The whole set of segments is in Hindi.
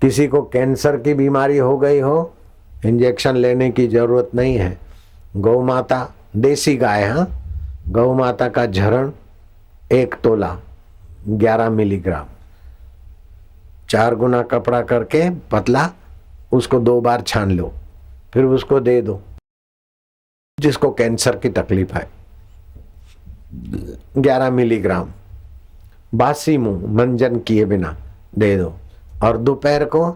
किसी को कैंसर की बीमारी हो गई हो, इंजेक्शन लेने की जरूरत नहीं है। गौ माता, देसी गाय, हाँ, गौ माता का झरण 1 तोला 11 मिलीग्राम, 4 गुना कपड़ा करके पतला, उसको 2 बार छान लो, फिर उसको दे दो जिसको कैंसर की तकलीफ है। 11 मिलीग्राम बासी मुंह मंजन किए बिना दे दो। और दोपहर को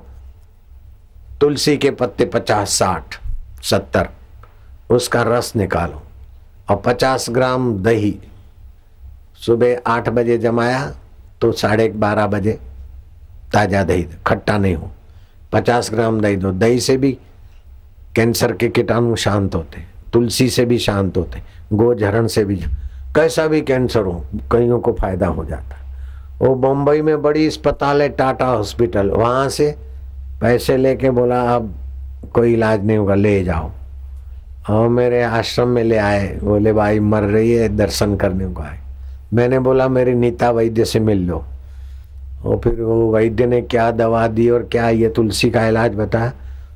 तुलसी के पत्ते 50, 60, 70 उसका रस निकालो और 50 ग्राम दही सुबह 8 बजे जमाया तो 12:30 बजे ताजा दही, खट्टा नहीं हो, 50 ग्राम दही दो। दही से भी कैंसर के कीटाणु शांत होते, तुलसी से भी शांत होते, गोझरण से भी, कैसा भी कैंसर हो कईयों को फायदा हो जाता। वो बम्बई में बड़ी अस्पताल है टाटा हॉस्पिटल, वहां से पैसे लेके बोला अब कोई इलाज नहीं होगा, ले जाओ। और मेरे आश्रम में ले आए, बोले भाई मर रही है, दर्शन करने को आए। मैंने बोला मेरी नीता वैद्य से मिल लो। और फिर वो वैद्य ने क्या दवा दी और क्या ये तुलसी का इलाज बताया।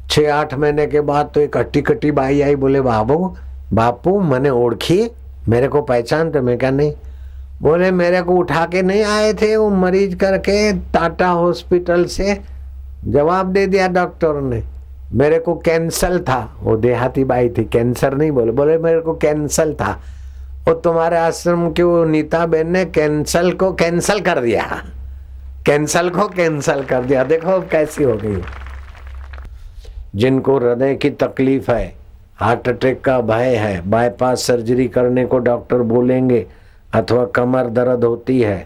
6-8 महीने के बाद तो एक हट्टी कट्टी बाई आई, बोले बापू मैंने ओढ़ी, मेरे को पहचान? तो मैं क्या नहीं। बोले मेरे को उठा के नहीं आए थे वो मरीज करके टाटा हॉस्पिटल से? जवाब दे दिया डॉक्टर ने, मेरे को कैंसर था। वो देहाती बाई थी, कैंसर नहीं बोले, बोले मेरे को कैंसर था। और तुम्हारे आश्रम की वो नीता बहन ने कैंसर को कैंसल कर दिया, कैंसर को कैंसल कर दिया। देखो अब कैसी हो गई। जिनको हृदय की तकलीफ है, हार्ट अटैक का भय है, बाईपास सर्जरी करने को डॉक्टर बोलेंगे, अथवा कमर दर्द होती है,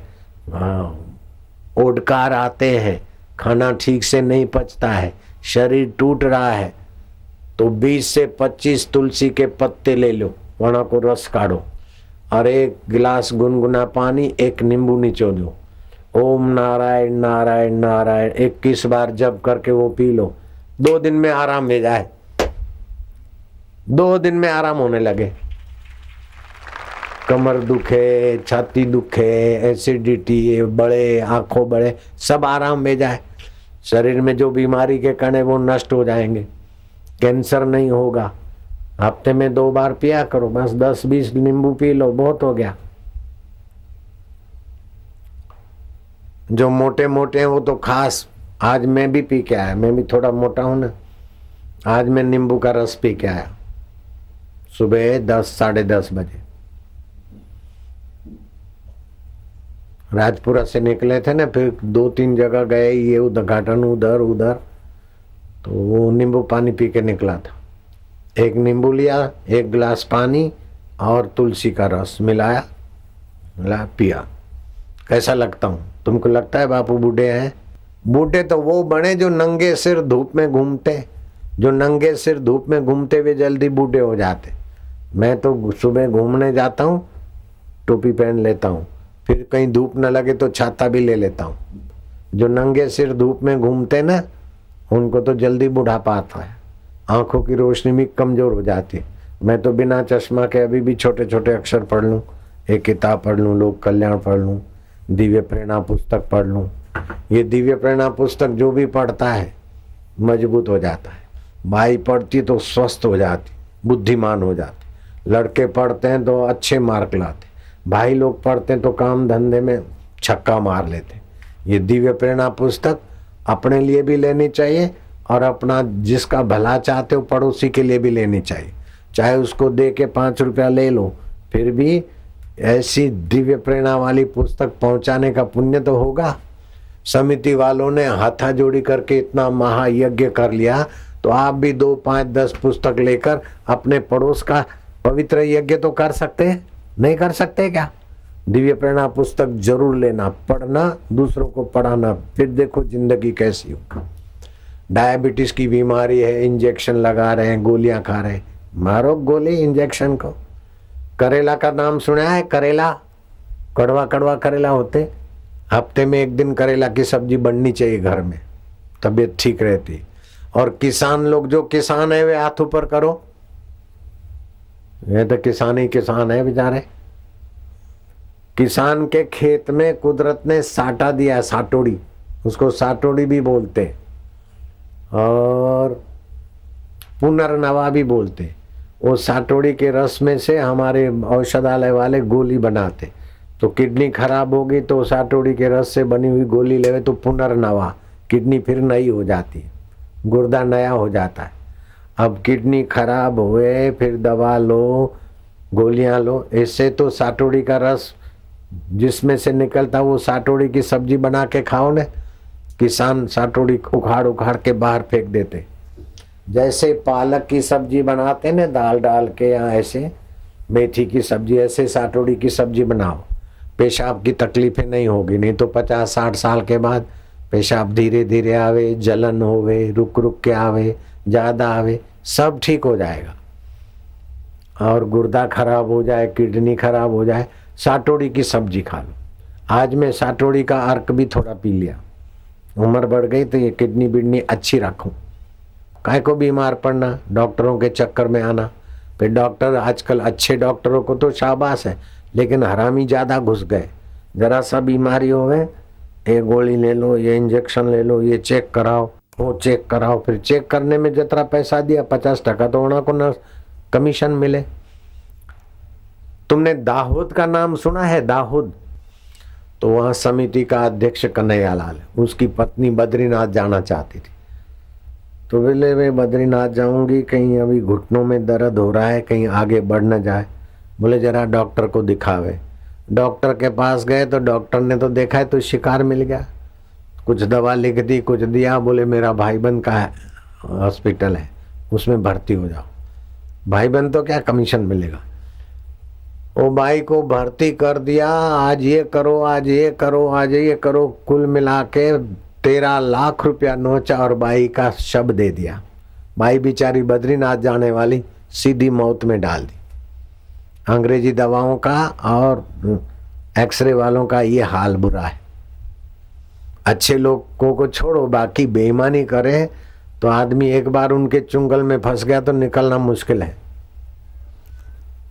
ओडकार आते हैं, खाना ठीक से नहीं पचता है, शरीर टूट रहा है, तो 20 से 25 तुलसी के पत्ते ले लो, वना को रस काढ़ो और 1 गिलास गुनगुना पानी, 1 नींबू निचोड़ो, ओम नारायण नारायण नारायण 21 बार जप करके वो पी लो। 2 दिन में आराम मिल जाए, 2 दिन में आराम होने लगे। कमर दुखे, छाती दुखे, एसिडिटी बढ़े, आंखों बढ़े, सब आराम में जाए। शरीर में जो बीमारी के कण है वो नष्ट हो जाएंगे, कैंसर नहीं होगा। हफ्ते में 2 बार पिया करो, बस 10-20 नींबू पी लो, बहुत हो गया। जो मोटे मोटे हैं वो तो खास, आज मैं भी पी के आया, मैं भी थोड़ा मोटा हूं ना, आज मैं नींबू का रस पी के आया सुबह 10, 10:30 बजे। राजपुरा से निकले थे ना, फिर 2-3 जगह गए, ये उद्घाटन उधर उधर, तो वो नींबू पानी पी के निकला था। 1 नींबू लिया, 1 गिलास पानी और तुलसी का रस मिलाया, पिया। कैसा लगता हूँ? तुमको लगता है बापू बूढ़े हैं? बूढ़े तो वो बने जो नंगे सिर धूप में घूमते, जो नंगे सिर धूप में घूमते हुए जल्दी बूढ़े हो जाते। मैं तो सुबह घूमने जाता हूँ, टोपी पहन लेता हूँ, फिर कहीं धूप न लगे तो छाता भी ले लेता हूँ। जो नंगे सिर धूप में घूमते ना, उनको तो जल्दी बुढ़ापा आता है, आंखों की रोशनी भी कमजोर हो जाती है। मैं तो बिना चश्मा के अभी भी छोटे छोटे अक्षर पढ़ लूँ, एक किताब पढ़ लूँ, लोक कल्याण पढ़ लूँ, दिव्य प्रेरणा पुस्तक पढ़ लूँ। ये दिव्य प्रेरणा पुस्तक जो भी पढ़ता है मजबूत हो जाता है। माई पढ़ती तो स्वस्थ हो जाती, बुद्धिमान हो जाती। लड़के पढ़ते हैं तो अच्छे मार्क लाते, भाई लोग पढ़ते हैं तो काम धंधे में छक्का मार लेते। ये दिव्य प्रेरणा पुस्तक अपने लिए भी लेनी चाहिए और अपना जिसका भला चाहते हो पड़ोसी के लिए भी लेनी चाहिए। चाहे उसको दे के 5 रुपया ले लो, फिर भी ऐसी दिव्य प्रेरणा वाली पुस्तक पहुंचाने का पुण्य तो होगा। समिति वालों ने हाथा जोड़ी करके इतना महायज्ञ कर लिया, तो आप भी 2, 5, 10 पुस्तक लेकर अपने पड़ोस का पवित्र यज्ञ तो कर सकते हैं, नहीं कर सकते क्या? दिव्य प्रेरणा पुस्तक जरूर लेना, पढ़ना, दूसरों को पढ़ाना, फिर देखो जिंदगी कैसी हो। डायबिटीज की बीमारी है, इंजेक्शन लगा रहे हैं, गोलियां खा रहे हैं, मारो गोली इंजेक्शन को। करेला का नाम सुना है? करेला, कड़वा कड़वा करेला होते, हफ्ते में 1 दिन करेला की सब्जी बननी चाहिए घर में, तबीयत ठीक रहती। और किसान लोग, जो किसान है वे हाथ ऊपर करो। ये तो किसान ही किसान है बेचारे। किसान के खेत में कुदरत ने साटा दिया, साटोड़ी, उसको साटोड़ी भी बोलते। और पुनर्नवा भी बोलते। वो साटोड़ी के रस में से हमारे औषधालय वाले गोली बनाते। तो किडनी खराब होगी तो साटोड़ी के रस से बनी हुई गोली लेवे तो पुनर्नवा, किडनी फिर नई हो जाती, गुर्दा नया हो जाता है। अब किडनी खराब हुए फिर दवा लो, गोलियां लो। इससे तो साटोड़ी का रस जिसमें से निकलता वो साटोड़ी की सब्जी बना के खाओ ने। किसान साटोड़ी उखाड़ उखाड़ के बाहर फेंक देते। जैसे पालक की सब्जी बनाते ने दाल डाल के, या ऐसे मेथी की सब्जी, ऐसे साटोड़ी की सब्जी बनाओ। पेशाब की तकलीफें नहीं होगी। नहीं तो 50-60 साल के बाद पेशाब धीरे धीरे आवे, जलन होवे, रुक रुक के आवे, ज्यादा आवे, सब ठीक हो जाएगा। और गुर्दा खराब हो जाए, किडनी खराब हो जाए, साटोड़ी की सब्जी खा लो। आज मैं साटोड़ी का अर्क भी थोड़ा पी लिया। उम्र बढ़ गई तो ये किडनी बिडनी अच्छी रखूं। काहे को बीमार पड़ना, डॉक्टरों के चक्कर में आना। फिर डॉक्टर आजकल अच्छे डॉक्टरों को तो शाबाश है, लेकिन हरामी ज्यादा घुस गए। जरा सा बीमारी होवे, ये गोली ले लो, ये इंजेक्शन ले लो, ये चेक कराओ, वो चेक कराओ। फिर चेक करने में जितना पैसा दिया 50% तो उन्हें को न कमीशन मिले। तुमने दाऊद का नाम सुना है? दाऊद तो वहां समिति का अध्यक्ष कन्हैयालाल, उसकी पत्नी बद्रीनाथ जाना चाहती थी। तो बोले वे बद्रीनाथ जाऊंगी, कहीं अभी घुटनों में दर्द हो रहा है, कहीं आगे बढ़ न जाए। बोले जरा डॉक्टर को दिखावे। डॉक्टर के पास गए तो डॉक्टर ने तो देखा है तो शिकार मिल गया, कुछ दवा लिख दी, कुछ दिया। बोले मेरा भाईबंद का हॉस्पिटल है, उसमें भर्ती हो जाओ। भाईबंद तो क्या कमीशन मिलेगा। वो भाई को भर्ती कर दिया। आज ये करो, आज ये करो, आज ये करो, कुल मिला के 13 लाख रुपया नोचा और बाई का शव दे दिया। बाई बेचारी बद्रीनाथ जाने वाली सीधी मौत में डाल दी। अंग्रेजी दवाओं का और एक्सरे वालों का ये हाल बुरा है। अच्छे लोगों को छोड़ो, बाकी बेईमानी करे तो आदमी एक बार उनके चुंगल में फंस गया तो निकलना मुश्किल है।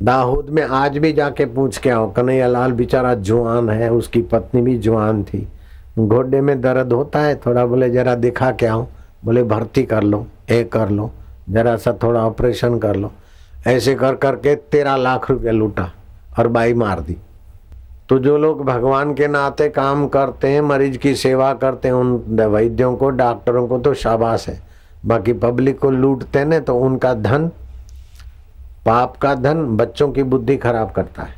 दाऊद में आज भी जाके पूछ के आओ। कन्हैयालाल बेचारा जवान है, उसकी पत्नी भी जवान थी। घोड़े में दर्द होता है थोड़ा, बोले जरा दिखा के आओ। बोले भर्ती कर लो, कर लो, जरा सा थोड़ा ऑपरेशन कर लो। ऐसे कर करके 13 लाख रुपया लूटा और बाई मार दी। तो जो लोग भगवान के नाते काम करते हैं, मरीज की सेवा करते हैं, उन वैद्यों को, डॉक्टरों को तो शाबाश है। बाकी पब्लिक को लूटते ने तो उनका धन, पाप का धन बच्चों की बुद्धि खराब करता है,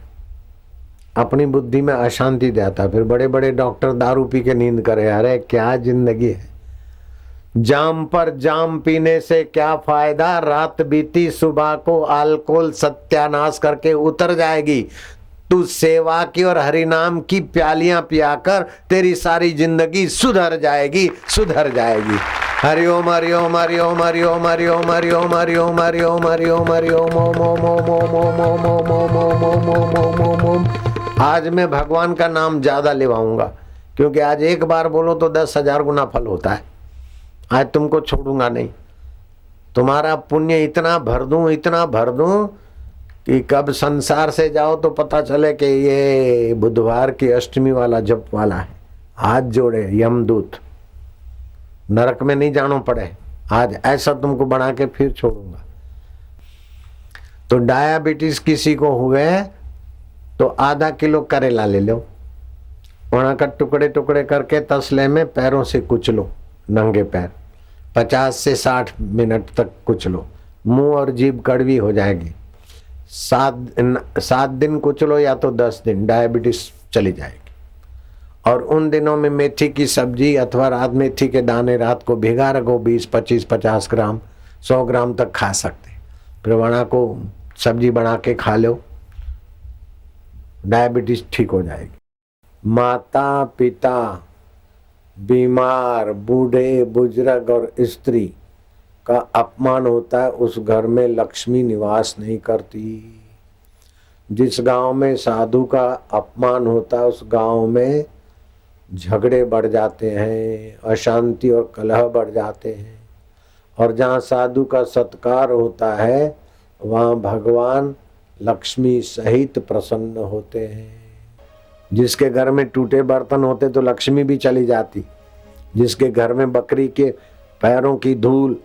अपनी बुद्धि में अशांति देता है। फिर बड़े बड़े डॉक्टर दारू पी के नींद करे। अरे क्या जिंदगी है। जाम पर जाम पीने से क्या फायदा, रात बीती सुबह को अल्कोहल सत्यानाश करके उतर जाएगी। तू सेवा की और हरि नाम की प्यालियां पियाकर तेरी सारी जिंदगी सुधर जाएगी, सुधर जाएगी। हरिओम हरिओम हरिओम हरिओम हरिओम हरिओम हरिओम हरिओम हरिओम हरिओम ओम ओम ओम ओम ओम ओम ओम ओम ओम ओम ओम ओम ओम। आज मैं भगवान का नाम ज्यादा लेवाऊंगा, क्योंकि आज एक बार बोलो तो 10,000 गुना फल होता है। आज तुमको छोड़ूंगा नहीं। तुम्हारा पुण्य इतना भर दूं, इतना भर दूं कि कब संसार से जाओ तो पता चले कि ये बुधवार की अष्टमी वाला जप वाला है। हाथ जोड़े यमदूत, नरक में नहीं जानो पड़े। आज ऐसा तुमको बना के फिर छोड़ूंगा। तो डायबिटीज किसी को हुए तो आधा किलो करेला ले लो, वहां का टुकड़े टुकड़े करके तसले में पैरों से कुचलो, नंगे पैर 50 से 60 मिनट तक कुचलो। मुंह और जीभ कड़वी हो जाएगी। 7 दिन कुचलो या तो 10 दिन, डायबिटीज चली जाएगी। और उन दिनों में मेथी की सब्जी अथवा रात मेथी के दाने रात को भिगा रखो, 20, 25, 50 ग्राम, 100 ग्राम तक खा सकते। फिर वना को सब्जी बना के खा लो, डायबिटीज ठीक हो जाएगी। माता पिता, बीमार, बूढ़े, बुजुर्ग और स्त्री का अपमान होता है, उस घर में लक्ष्मी निवास नहीं करती। जिस गांव में साधु का अपमान होता है उस गांव में झगड़े बढ़ जाते हैं, अशांति और कलह बढ़ जाते हैं। और जहाँ साधु का सत्कार होता है वहाँ भगवान लक्ष्मी सहित प्रसन्न होते हैं। जिसके घर में टूटे बर्तन होते तो लक्ष्मी भी चली जाती। जिसके घर में बकरी के पैरों की धूल,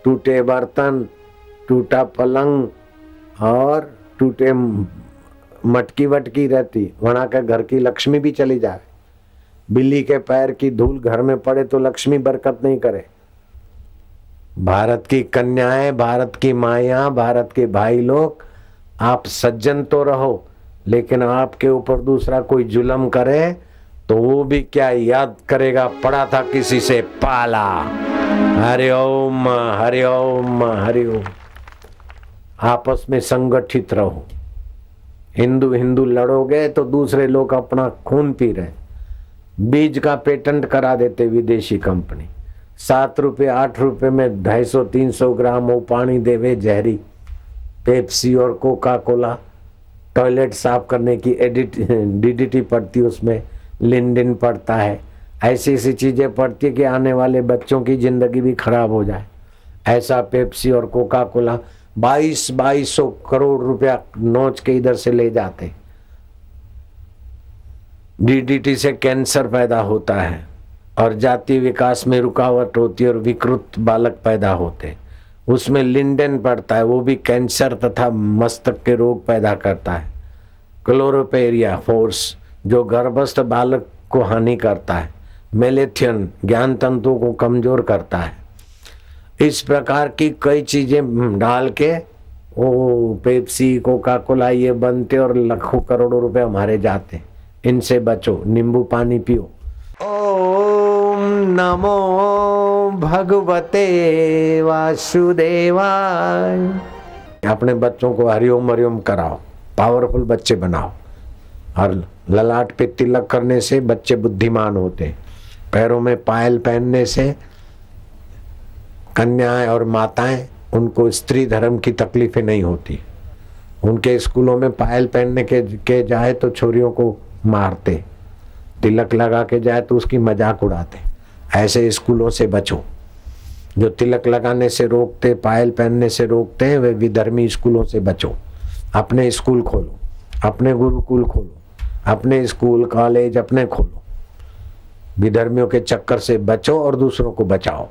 टूटे बर्तन, टूटा पलंग और टूटे मटकी वटकी रहती, वहां के घर की लक्ष्मी भी चली जाए। बिल्ली के पैर की धूल घर में पड़े तो लक्ष्मी बरकत नहीं करे। भारत की कन्याएं, भारत की माया, भारत के भाई लोग, आप सज्जन तो रहो, लेकिन आपके ऊपर दूसरा कोई जुल्म करे तो वो भी क्या याद करेगा, पड़ा था किसी से पाला। हरिओम हरिओम हरिओम। आपस में संगठित रहो। हिंदू हिंदू लड़ोगे तो दूसरे लोग अपना खून पी रहे। बीज का पेटेंट करा देते विदेशी कंपनी, 7 रुपए 8 रुपए में 250-300 ग्राम वो पानी देवे जहरी। पेप्सी और कोका कोला, टॉयलेट साफ करने की डीडीटी पड़ती, उसमें लिंडिन पड़ता है, ऐसी ऐसी चीजें पड़ती है कि आने वाले बच्चों की जिंदगी भी खराब हो जाए। ऐसा पेप्सी और कोका कोला 2200 करोड़ रुपया नोच के इधर से ले जाते। डीडीटी से कैंसर पैदा होता है और जाति विकास में रुकावट होती है और विकृत बालक पैदा होते। उसमें लिंडेन पड़ता है, वो भी कैंसर तथा मस्तक के रोग पैदा करता है। क्लोरोपेरिया फोर्स जो गर्भस्थ बालक को हानि करता है। मेलेथियन ज्ञान तंतुओं को कमजोर करता है। इस प्रकार की कई चीजें डाल के वो पेप्सी कोका कोला ये बनते और लाखों करोड़ों रुपए हमारे जाते। इनसे बचो, नींबू पानी पियो। ओम नमो भगवते वासुदेवाय। अपने बच्चों को हरिओम हरिओम कराओ, पावरफुल बच्चे बनाओ। और ललाट पे तिलक करने से बच्चे बुद्धिमान होते। पैरों में पायल पहनने से कन्याएं और माताएं, उनको स्त्री धर्म की तकलीफें नहीं होती। उनके स्कूलों में पायल पहनने के जाए तो छोरियों को मारते, तिलक लगा के जाए तो उसकी मजाक उड़ाते। ऐसे स्कूलों से बचो। जो तिलक लगाने से रोकते, पायल पहनने से रोकते हैं, वे विधर्मी स्कूलों से बचो। अपने स्कूल खोलो, अपने गुरुकुल खोलो, अपने स्कूल कॉलेज अपने खोलो। विधर्मियों के चक्कर से बचो और दूसरों को बचाओ।